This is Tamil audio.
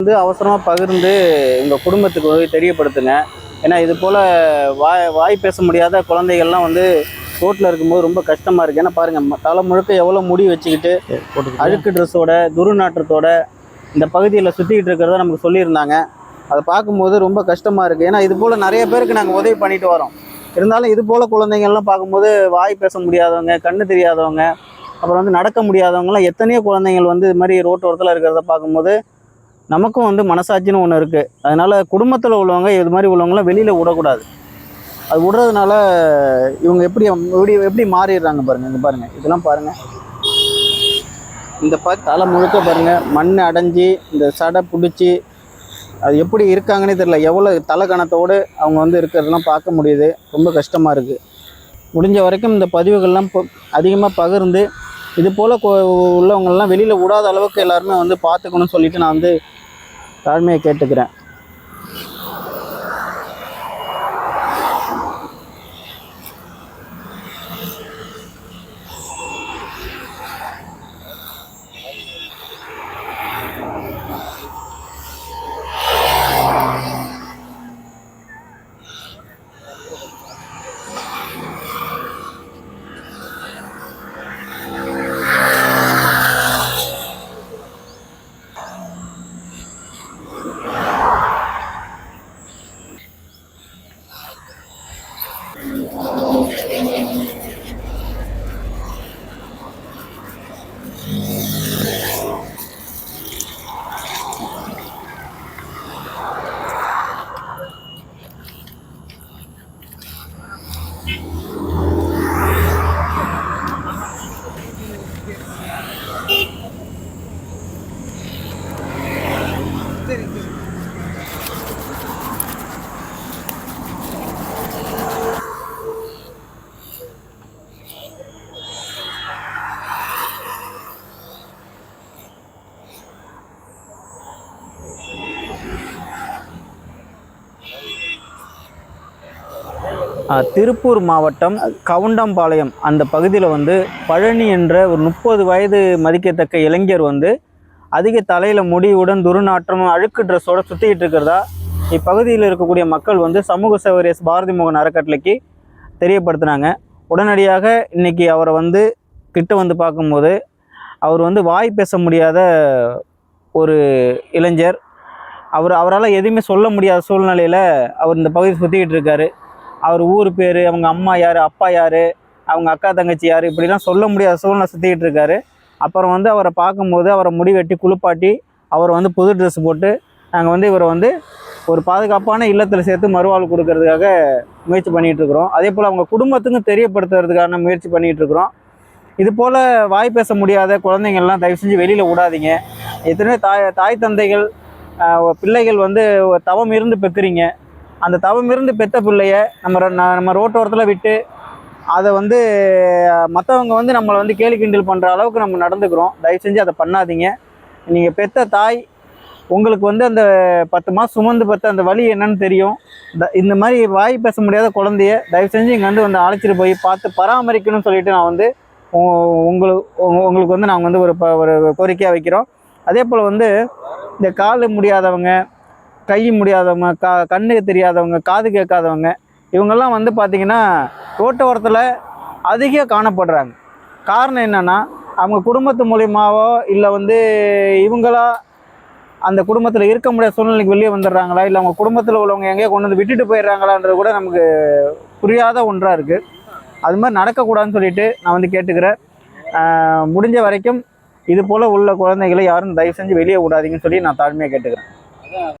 வந்து அவசரமாக பகிர்ந்து உங்கள் குடும்பத்துக்கு தெரியப்படுத்துங்க. ஏன்னா இது போல் வாய் பேச முடியாத குழந்தைகள்லாம் வந்து ரோட்டில் இருக்கும்போது ரொம்ப கஷ்டமாக இருக்குது. ஏன்னா பாருங்கள், தலை முழுக்க எவ்வளோ முடி வச்சுக்கிட்டு அழுக்கு ட்ரெஸ்ஸோட துர்நாற்றத்தோட இந்த பகுதியில் சுற்றிக்கிட்டு இருக்கிறத நமக்கு சொல்லியிருந்தாங்க. அதை பார்க்கும்போது ரொம்ப கஷ்டமாக இருக்குது. ஏன்னா இது போல் நிறைய பேருக்கு நாங்கள் உதவி பண்ணிட்டு வரோம். இருந்தாலும் இது போல் குழந்தைங்கள்லாம் பார்க்கும்போது வாய் பேச முடியாதவங்க, கண்ணு தெரியாதவங்க, அப்புறம் வந்து நடக்க முடியாதவங்கலாம் எத்தனையோ குழந்தைங்கள் வந்து இது மாதிரி ரோட்டோரத்தில் இருக்கிறத பார்க்கும்போது நமக்கும் வந்து மனசாட்சின்னு ஒன்று இருக்குது. அதனால் குடும்பத்தில் உள்ளவங்க இது மாதிரி உள்ளவங்களாம் வெளியில் விடக்கூடாது. அது விடுறதுனால இவங்க எப்படி மாறிடுறாங்க பாருங்கள். இங்கே பாருங்கள், இதெல்லாம் பாருங்கள். இந்த தலை முழுக்க பாருங்கள் மண் அடைஞ்சி இந்த சடை பிடிச்சி அது எப்படி இருக்காங்கன்னே தெரியல. எவ்வளோ தலை கணத்தோடு அவங்க வந்து இருக்கிறதெல்லாம் பார்க்க முடியுது. ரொம்ப கஷ்டமாக இருக்குது. முடிஞ்ச வரைக்கும் இந்த பதிவுகள்லாம் அதிகமாக பகிர்ந்து இது போல் உள்ளவங்கள்லாம் வெளியில் விடாத அளவுக்கு எல்லாருமே வந்து பார்த்துக்கணும்னு சொல்லிட்டு நான் வந்து தாழ்மையை கேட்டுக்கிறேன். திருப்பூர் மாவட்டம் கவுண்டம்பாளையம் அந்த பகுதியில் வந்து பழனி என்ற ஒரு 30 வயது மதிக்கத்தக்க இளைஞர் வந்து அதிக தலையில் முடியுடன் துர்நாற்றம் அழுக்கு ட்ரெஸ்ஸோடு சுற்றிக்கிட்டு இருக்கிறதா இப்பகுதியில் இருக்கக்கூடிய மக்கள் வந்து சமூக சேவரிய பாரதி மோகன் அறக்கட்டளைக்கு தெரியப்படுத்தினாங்க. உடனடியாக இன்றைக்கி அவரை வந்து கிட்ட வந்து பார்க்கும்போது அவர் வந்து வாய் பேச முடியாத ஒரு இளைஞர். அவரால் எதுவுமே சொல்ல முடியாத சூழ்நிலையில் அவர் இந்த பகுதி சுற்றிக்கிட்டு இருக்கார். அவர் ஊர் பேர், அவங்க அம்மா யார், அப்பா யார், அவங்க அக்கா தங்கச்சி யார், இப்படிலாம் சொல்ல முடியாத சூழ்நிலை சுற்றிக்கிட்டு இருக்காரு. அப்புறம் வந்து அவரை பார்க்கும்போது அவரை முடி வெட்டி குளிப்பாட்டி அவரை வந்து புது ட்ரெஸ் போட்டு நாங்கள் வந்து இவரை வந்து ஒரு பாதுகாப்பான இல்லத்தில் சேர்த்து மறுவாழ்வு கொடுக்கறதுக்காக முயற்சி பண்ணிகிட்ருக்குறோம். அதே போல் அவங்க குடும்பத்துக்கும் தெரியப்படுத்துறதுக்கான முயற்சி பண்ணிகிட்ருக்குறோம். இது போல் வாய் பேச முடியாத குழந்தைங்கள்லாம் தயவு செஞ்சு வெளியில் விடாதீங்க. எத்தனையோ தாய் தந்தைகள் பிள்ளைகள் வந்து தவம் இருந்து பெக்குறீங்க. அந்த தவம் இருந்து பெற்ற பிள்ளைய நம்ம ரோட்டோரத்தில் விட்டு அதை வந்து மற்றவங்க வந்து நம்மளை வந்து கேலி கிண்டல் பண்ணுற அளவுக்கு நம்ம நடந்துக்கிறோம். தயவு செஞ்சு அதை பண்ணாதீங்க. நீங்கள் பெற்ற தாய் உங்களுக்கு வந்து அந்த 10 மாதம் சுமந்து பெற்ற அந்த வலி என்னன்னு தெரியும். இந்த மாதிரி வாய் பேச முடியாத குழந்தைய தயவு செஞ்சு இங்கே வந்து அழைச்சிட்டு போய் பார்த்து பராமரிக்கணும்னு சொல்லிட்டு நான் வந்து உங்களுக்கு வந்து நாங்கள் வந்து ஒரு கோரிக்கையாக வைக்கிறோம். அதே போல் வந்து இந்த கால் முடியாதவங்க, கை முடியாதவங்க, கண்ணுக்கு தெரியாதவங்க, காது கேட்காதவங்க, இவங்கெல்லாம் வந்து பார்த்திங்கன்னா ரோட்டோரத்தில் அதிகம் காணப்படுறாங்க. காரணம் என்னென்னா, அவங்க குடும்பத்து மூலியமாவோ இல்லை வந்து இவங்களா அந்த குடும்பத்தில் இருக்க முடியாத சூழ்நிலைக்கு வெளியே வந்துடுறாங்களா, இல்லை அவங்க குடும்பத்தில் உள்ளவங்க எங்கேயோ கொண்டு வந்து விட்டுட்டு போயிடுறாங்களான்றது கூட நமக்கு புரியாத ஒன்றாக இருக்குது. அது மாதிரி நடக்கக்கூடாதுன்னு சொல்லிட்டு நான் வந்து கேட்டுக்கிறேன். முடிஞ்ச வரைக்கும் இது போல் உள்ள குழந்தைகளை யாரும் தயவு செஞ்சு வெளியே விடாதீங்கன்னு சொல்லி நான் தாழ்மையாக கேட்டுக்கிறேன்.